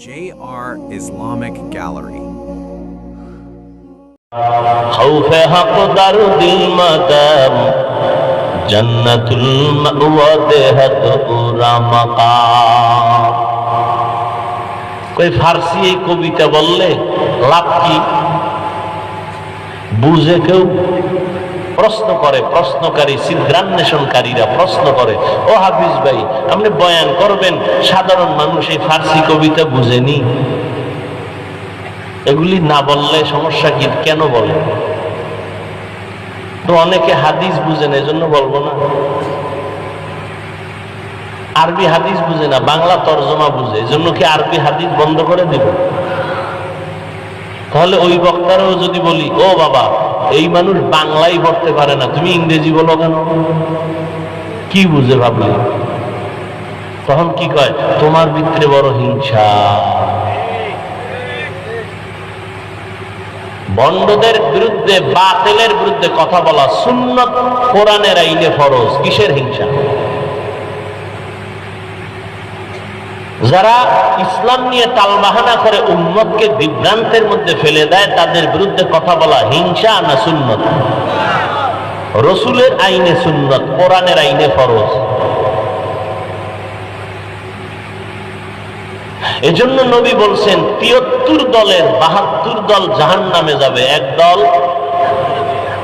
JR Islamic Gallery. खौफ हक दरुदिल madam जन्नतुल मअवा देहत पूरा मकाम। कोई फारসি এই কবিতা বললে লাভ কি? বুঝে কেউ প্রশ্ন করে, প্রশ্নকারী ছিদ্রান্বেষণকারীরা প্রশ্ন করে, ও হাফিজ ভাই আপনি বয়ান করবেন, সাধারণ মানুষ এই ফারসি কবিতা বুঝেনি, এগুলি না বললে সমস্যা কি? কেন বলে? তো অনেকে হাদিস বুঝে না, এজন্য বলবো না। আরবি হাদিস বুঝে না, বাংলা তরজমা বুঝে, এজন্য কি আরবি হাদিস বন্ধ করে দিব? তাহলে ওই বক্তারাও যদি বলি, ও বাবা এই মানুষ বাংলাই পড়তে পারে না, তুমি ইংরেজি বলো কেন? কি বুঝে ভাবলি? তখন কি কয়, তোমার ভিতরে বড় হিংসা। বন্ডদের বিরুদ্ধে, বাতিলের বিরুদ্ধে কথা বলা সুন্নত, কোরআনের আইনে ফরজ। কিসের হিংসা? যারা ইসলাম নিয়ে তালবাহানা করে উম্মতকে বিভ্রান্তের মধ্যে ফেলে দেয়, তাদের বিরুদ্ধে কথা বলা হিংসা না সুন্নত? রসুলের আইনে সুন্নত, কোরআনের আইনে ফরজ। এজন্য নবী বলছেন ৭৩ দলের ৭২ দল জাহান্নামে যাবে, এক দল,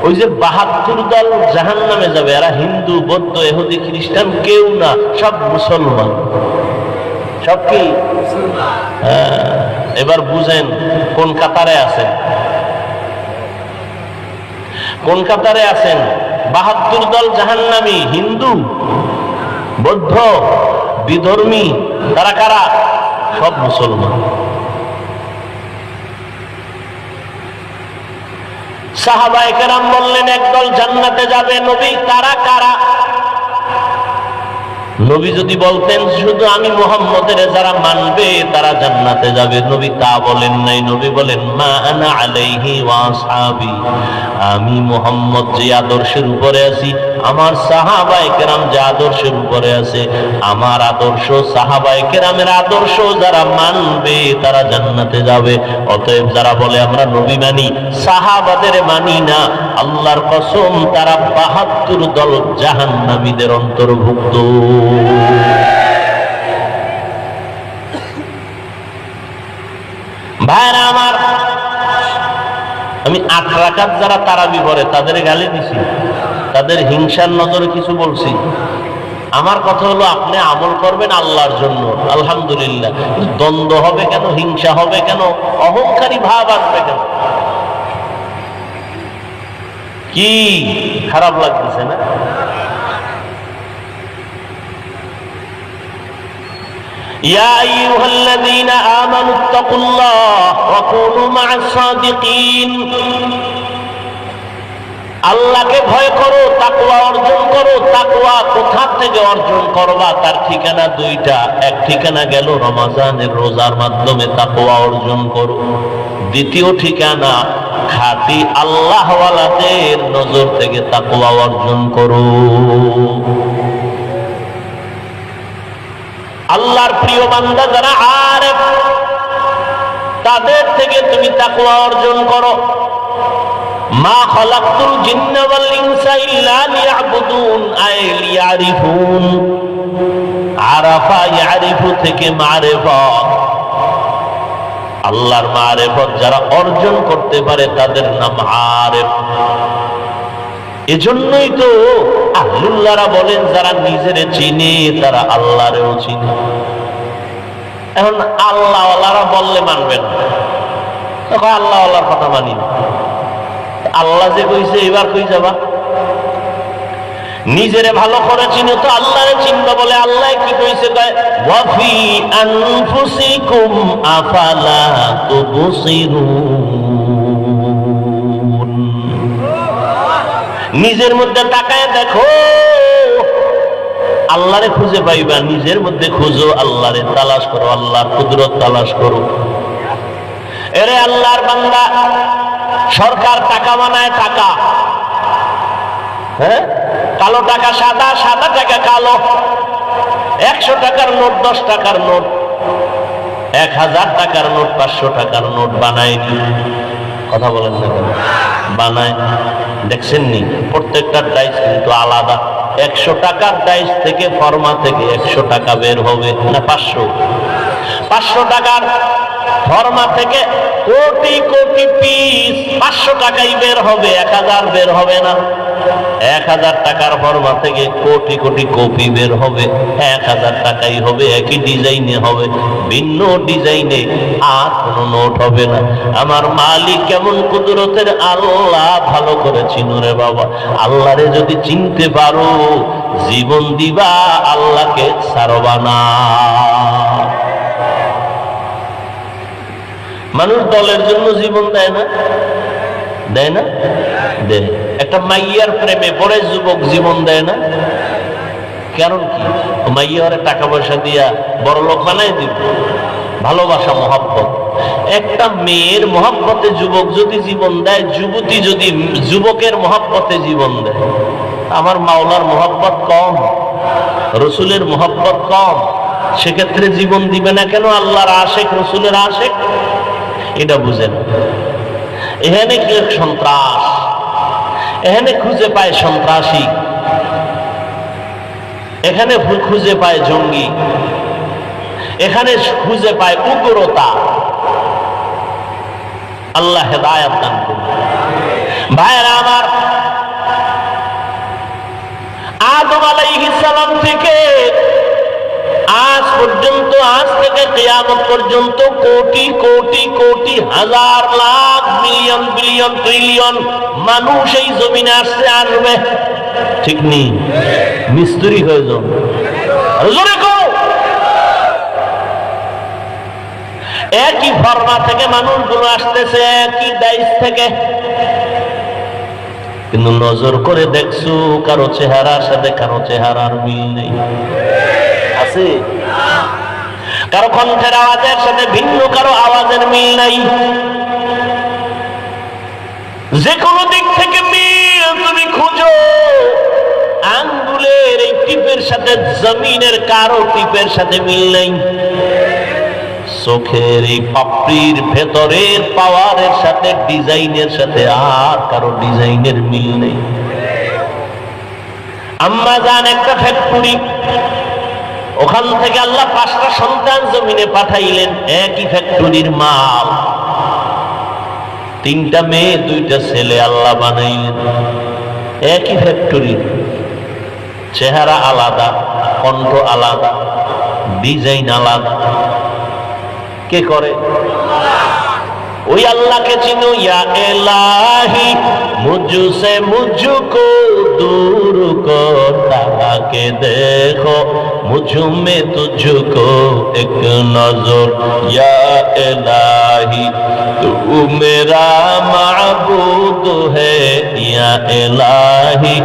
ওই যে ৭২ দল জাহান্নামে যাবে, এরা হিন্দু, বৌদ্ধ, ইহুদি, খ্রিস্টান কেউ না, সব মুসলমান। সব কি? এবার বুঝেন কোন কাতারে আছেন, কোন কাতারে আছেন। ৭২ দল জাহান্নামী, হিন্দু, বৌদ্ধ, বিধর্মী, তারা কারা? সব মুসলমান। সাহাবায়ে কেরাম বললেন একদল জান্নাতে যাবে। নবী তারা কারা? নবী যদি বলতেন শুধু আমি মুহাম্মদের যারা মানবে তারা জান্নাতে যাবে, নবী তা বলেন নাই। নবী বলেন মা আনা আলাইহি ওয়া আসহাবি, আমি মুহাম্মদ যে আদর্শের উপরে আছি, আমার সাহাবায়ে কেরাম যে আদর্শের উপরে আছে, আমার আদর্শ, সাহাবায়ে কেরামের আদর্শ যারা মানবে তারা জান্নাতে যাবে। অতএব যারা বলে আমরা নবী মানি, সাহাবাদের মানি না, আল্লাহর কসম তারা ৭২ দল জাহান্নামীদের অন্তর্ভুক্ত। ভাইরা আমার, আমি ৮ রাকাত যারা তারাবি পড়ে তাদের গালি দিছি, তাদের হিংসার নজরে কিছু বলছি? আমার কথা হলো আপনি আমল করবেন আল্লাহর জন্য, আলহামদুলিল্লাহ। দ্বন্দ্ব হবে কেন? হিংসা হবে কেন? অহংকারী ভাব আসবে কেন? কি খারাপ লাগতেছে না? ইয়া আইয়ুহাল্লাযীনা আমানুত্তাকুল্লাহ ওয়া কুনু মা'আস সাদিকিন। আল্লাহকে ভয় করো, তাকওয়া অর্জন করো। তাকওয়া কোথা থেকে অর্জন করবা? তার ঠিকানা দুইটা। এক ঠিকানা গেল রমজানের রোজার মাধ্যমে তাকওয়া অর্জন করো। দ্বিতীয় ঠিকানা খাঁটি আল্লাহওয়ালাদের নজর থেকে তাকওয়া অর্জন করো। আল্লাহর প্রিয় বান্দা যারা আরেফ, তাদের থেকে তুমি তাকওয়া অর্জন করো। মা খালাকতুল জিন্না ওয়াল ইনসা ইল্লা লিয়াবুদুন আই লিয়ারিফুন। আরাফা ইয়ারিফু থেকে মারিফাত, আল্লাহর মারিফত যারা অর্জন করতে পারে তাদের নাম আরেফ। এজন্যই তো আহলুল্লাহরা বলেন যারা নিজেরে চিনে তারা আল্লাহরেও চিনে। এখন আল্লাহওয়ালারা বললে মানবেন না, তখন আল্লাহওয়ালার কথা মানি না। আল্লাহ যে কইছে এবার কই যাবা? নিজেরে ভালো করে চিনো তো আল্লাহরে চিনবা বলে। আল্লাহ কি কইছে? ওয়া ফি আনফুসিকুম আফালা তুবসিরুন। নিজের মধ্যে তাকায় দেখো, আল্লাহরে খুঁজে পাইবা। নিজের মধ্যে খুঁজো, আল্লাহরে তালাশ করো, আল্লাহর কুদরত তালাশ করো। এরে আল্লাহর বান্দা, সরকার টাকা বানায়, টাকা, হ্যাঁ, কালো টাকা সাদা, সাদা টাকা কালো। ১০০ টাকার নোট, ১০ টাকার নোট, 1000 টাকার নোট 500 টাকার নোট বানায়নি, কথা বলেন না কেন? বানায়, দেখছেন নি? প্রত্যেকটা ডাইস কিন্তু আলাদা। 100 টাকার ডাইস থেকে ফর্মা থেকে 100 টাকা বের হবে না, 500 টাকার ফর্মা থেকে কোটি কোটি পিস 500 টাকাই বের হবে, 1000 বের হবে না। 1000 টাকার ফর্মা থেকে কোটি কোটি কপি বের হবে, 1000 টাকাই হবে, একই ডিজাইনে হবে, ভিন্ন ডিজাইনে আর কোনো নোট হবে না। আমার মালিক কেমন কুদরতের আল্লাহ, ভালো করে চিনো রে বাবা। আল্লাহরে যদি চিনতে পারো, জীবন দিবা, আল্লাহকে ছাড়বা না। মানুষ দলের জন্য জীবন দেয় না? দেয় না? দেয়। একটা মাইয়ার প্রেমে পড়ে যুবক জীবন দেয় না? কারণ কি? মাইয়ারে টাকা পয়সা দিয়া বড় লোক বানাই দিব। ভালোবাসা, মহব্বত। একটা মেয়ের মহব্বতে যুবক যদি জীবন দেয়, যুবতী যদি যুবকের মহব্বতে জীবন দেয়, আমার মাওলার মহব্বত কম, রসুলের মহব্বত কম, সেক্ষেত্রে জীবন দিবে না কেন? আল্লাহর আশেক, রসুলের আশেক, এটা বুঝেন। এখানে কি সন্ত্রাস, এখানে খুঁজে পায় সন্ত্রাসী, এখানে খুঁজে পায় জঙ্গি, এখানে খুঁজে পায় উগ্রতা। আল্লাহ হেদায়েত দান করুন। ভাইরা আমার, আদম আলাইহিস সালাম থেকে আজ পর্যন্ত, আজ থেকে কিয়ামত পর্যন্ত কোটি কোটি কোটি, হাজার লাখ, মিলিয়ন বিলিয়ন ট্রিলিয়ন মানুষ এই জমিনে আসছে, আসবে, ঠিক নেই? মিস্ত্রি হয়ে যাও, একই ফর্মা থেকে মানুষগুলো আসতেছে, একই ডাইস থেকে, কিন্তু নজর করে দেখছো কারো চেহারার সাথে কারো চেহারার মিল নেই, আছে? কারো কণ্ঠের আওয়াজের সাথে ভিন্ন কারো আওয়াজের মিল নাই। যে কোনো দিক থেকে মিল তুমি খুঁজো, আঙ্গুলের এই টিপের সাথে জমিনের কারো টিপের সাথে মিল নেই। চোখের এই পাপড়ির ভেতরের পাওয়ারের সাথে, ডিজাইনের সাথে আর কারো ডিজাইনের মিল নেই। আম্মা জান একটা ফ্যাক্টরি, ওখান থেকে আল্লাহ 5টা সন্তান জমিনে পাঠাইলেন, একই ফ্যাক্টরির মাল, 3টা মেয়ে 2টা ছেলে আল্লাহ বানাইলেন, একই ফ্যাক্টরির, চেহারা আলাদা, কণ্ঠ আলাদা, ডিজাইন আলাদা। কে করে? ওই আল্লাহকে চিনো। ইয়া ইলাহি মুঝসে মুঝকো दूर कर, ताके देखो मुझ में तुझको एक नजर। या इलाही तू मेरा माबूद है, या इलाही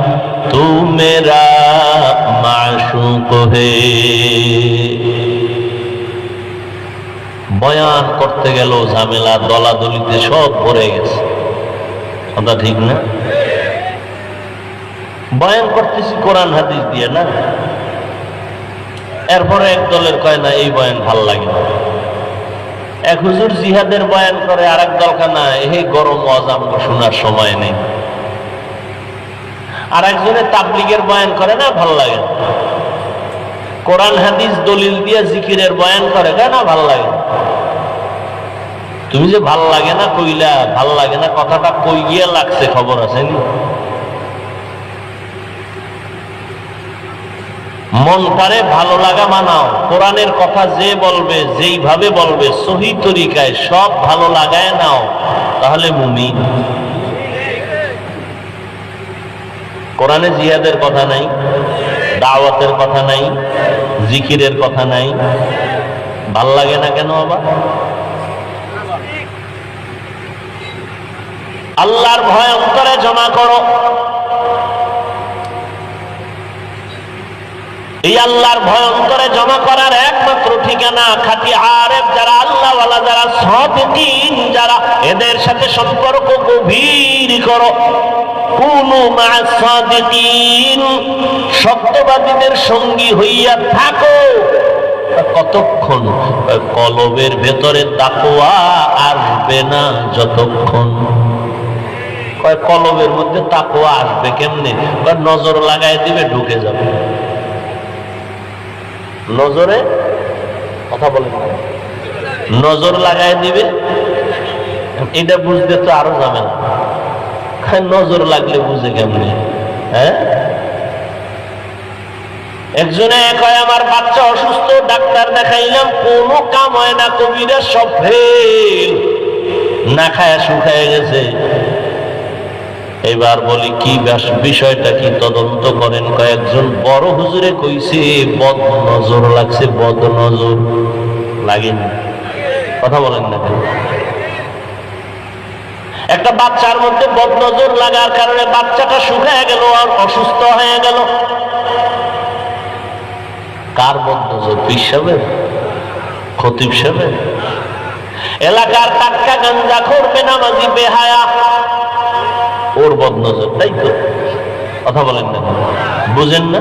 तू मेरा माशूक है। বয়ান করতে গেল ঝামেলা, দলাদলিতে সব ভরে গেছে, কথা ঠিক না? বয়ান করতেছি কোরআন হাদিস দিয়ে না, এরপরে এক দলের কয় না এই বয়ান ভাল লাগে না। এক হুজুর জিহাদের বয়ান করে, আর এক দল কানা এই গরম ওয়াজ আমাকে শোনার সময় নেই। আর একজনে তাবলীগের বয়ান করে না, ভাল লাগে না। কোরআন হাদিস দলিল দিয়ে জিকিরের বয়ান করে, না ভাল লাগে না। তুমি যে ভাল লাগে না কইলা, ভাল লাগে না কথাটা কই গিয়ে লাগছে খবর আছে নি? মনটারে ভালো লাগা মানাও, কোরআনের কথা যে বলবে, যেইভাবে বলবে, সহি তরিকায় সব ভালো লাগায় নাও, তাহলে মুমিন। কোরআনে জিহাদের কথা নাই, দাওয়াতের কথা নাই, জিকিরের কথা নাই, ভাল লাগে না কেন? আবার আল্লাহর ভয় অন্তরে জমা করো। এই আল্লাহর ভয় অন্তরে জমা করার একমাত্র ঠিকানা খাঁটি আরেফ যারা, আল্লাহওয়ালা যারা, সাদিকিন যারা, এদের সাথে সম্পর্ক গভীর করো। কুনু মা'আস সাদিকিন, সত্যবাদীদের সঙ্গী হইয়া থাকো। কতক্ষণ? কলবের ভেতরে তাকওয়া আসবে না যতক্ষণ। কলবের মধ্যে তাকওয়া আসবে কেমনে? নজর লাগাই দিবে, ঢুকে যাবে। নজরে কথা বলেন, নজর লাগাই দিবে। এটা বুঝতে তো আরো যাবে না, নজর লাগলে বুঝে কেমনে? হ্যাঁ, একজনে কয় আমার বাচ্চা অসুস্থ, ডাক্তার দেখাইলাম, কোনো কাম হয় না, কবিরা সব ফেল, না খায়া শুকায় গেছে। এবার বলি কি বিষয়টা কি, তদন্ত করেন। কয়েকজন বড় হুজুরে কইছে বদ নজর লাগছে, বদ নজর লাগেনি। কথা বলেন না কেন? একটা বাচ্চার মধ্যে বদ নজর লাগার কারণে বাচ্চাটা শুকায় গেল আর অসুস্থ হয়ে গেল। কার বদ নজর? পীর সাহেবের, খতিব সাহেবের? এলাকার টাটকা গাঞ্জাখোর বেনামাজি বেহায়া, ওর বদ নজর, তাই তো? কথা বলেন না, বুঝেন না?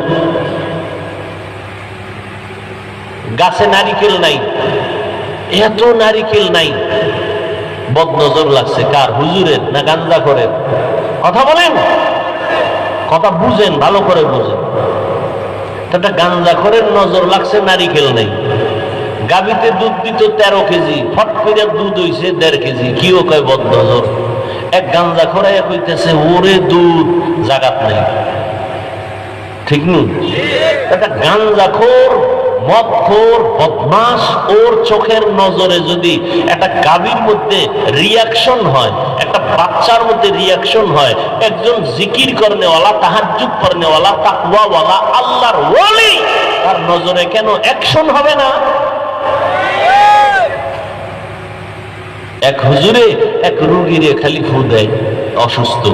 গাছে নারিকেল নাই, এত নারিকেল নাই, বদ নজর লাগছে কার? হুজুরের না গাঞ্জাখোরের? কথা বলেন, কথা বুঝেন, ভালো করে বুঝেন। একটা গাঞ্জাখোরের নজর লাগছে, নারিকেল নেই। গাভীতে দুধ দিত 13 কেজি, ফট করে দুধ হইছে 1.5 কেজি, কিও কয় বদ নজর। এক গাঞ্জাখোর কইতেছে ওরে দুধ জাগাত নেই, ঠিক নেই? একটা গাঞ্জাখোর, মদখোর, বদমাস, ওর চোখের নজরে যদি একটা গাভীর মধ্যে রিয়াকশন হয়, একটা বাচ্চার মধ্যে রিয়াকশন হয়, একজন জিকির করনেওয়ালা, তাহাজ্জুদ করনেওয়ালা, তাকওয়াওয়ালা, আল্লাহর ওয়ালি, তার নজরে কেন অ্যাকশন হবে না? এক হুজুরে এক রুগীরে খালি ফু দেয়, অসুস্থ,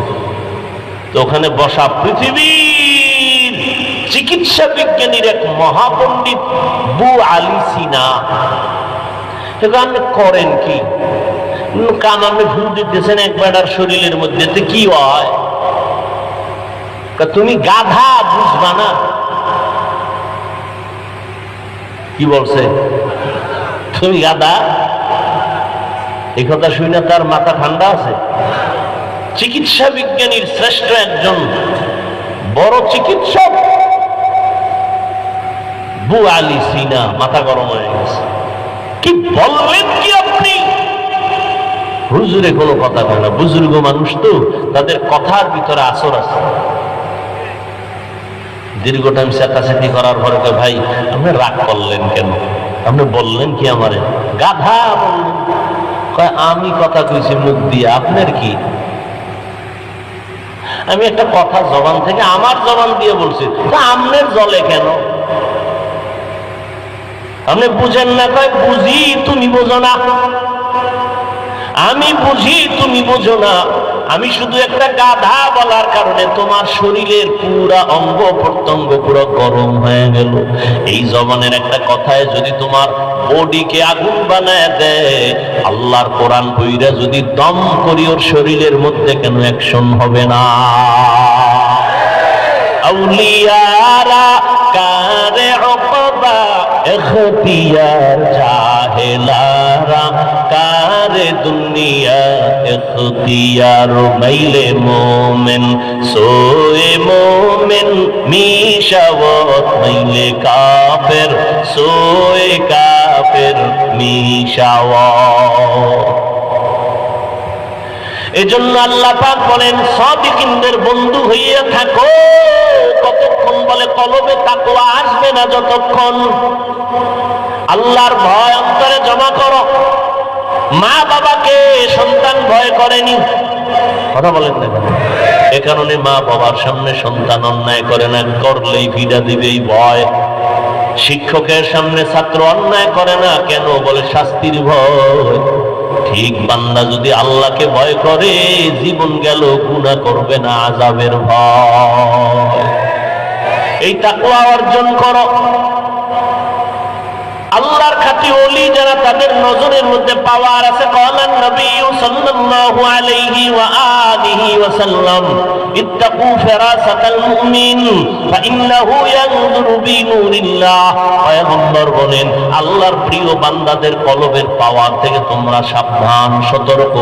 তো ওখানে বসা পৃথিবীর চিকিৎসা বিজ্ঞানীর এক মহাপণ্ডিত বু আলী সিনা, আপনি করেন কি? কান আপনি ফু দিতেছেন একবার শরীরের মধ্যে, কি হয়? তুমি গাধা, বুঝবা না। কি বলছে? তুমি গাধা? এই কথা শুনে তার মাথা ঠান্ডা আছে? চিকিৎসা বিজ্ঞানীর শ্রেষ্ঠ একজন বড় চিকিৎসক বু আলী সিনা মাথা গরম হয়ে গেছে। কি বললেন কি আপনি? হুজুরে কোনো কথা বলে না, বুজুর্গ মানুষ তো, তাদের কথার ভিতরে আসর আছে। দীর্ঘ টাইম চেঁচাচেঁচি করার পরে ভাই আপনি রাগ করলেন কেন? আপনি বললেন কি আমারে গাধা বললেন? আমি কথা কইছি মুখ দিয়ে, আপনার কি? আমি একটা কথা জবান থেকে আমার জবান দিয়ে বলছি, তা আপনার জলে কেন? আপনি বুঝেন না? কয় বুঝি, তুমি বোঝো না। আমি বুঝি, তুমি বোঝো না। আমি শুধু একটা গাধা বলার কারণে তোমার শরীরের পুরা অঙ্গ প্রত্যঙ্গ পুরো গরম হয়ে গেল। এই জবানের একটা কথায় যদি তোমার বডিকে আগুন বানায় দেয়, আল্লাহর কোরআন কইরা যদি দম করি ওর শরীরের মধ্যে কেন অ্যাকশন হবে না? আউলিয়ারা কারে উকবা ইখতিয়ার, জাহেলারা কারে দুনিয়া ইখতিয়ার। মাইলে মোমেন সোয়ে মোমেন মিশাওয়াত, মাইলে কাফের সোয়ে কাফের মিশাওয়াত। এজন্য আল্লাহ পাক বলেন সাদিকিনদের বন্ধু হইয়া থাকো। কতক্ষণ? বলে কলবে তাকওয়া আসবে না যতক্ষণ। আল্লাহর ভয় অন্তরে জমা করো। মা বাবাকে সন্তান ভয় করেনি, কথা বলেন না। এ কারণে মা বাবার সামনে সন্তান অন্যায় করে না, করলেই ফিডা দিবে এই ভয়। শিক্ষকের সামনে ছাত্র অন্যায় করে না, কেন? বলে শাস্তির ভয়। ঠিক বান্দা যদি আল্লাহকে ভয় করে, জীবন গেল গুনাহ করবে না, আযাবের ভয়। এই তাকওয়া অর্জন করো। আল্লাহ আল্লাহর খাঁটি ওলি যারা তাদের নজরের মধ্যে পাওয়ার আছে ক্বালান নবী সাল্লাল্লাহু আলাইহি ওয়া আলিহি ওয়া সাল্লাম ইত্তাকু ফিরাসাতাল মুমিন ফাইন্নাহু ইয়ানজুরু বিনুরিল্লাহ। পয়গম্বর বলেন আল্লাহর প্রিয় বান্দাদের কলবের পাওয়ার থেকে তোমরা সাবধান, সতর্ক।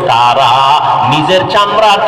তারা নিজের চামড়ার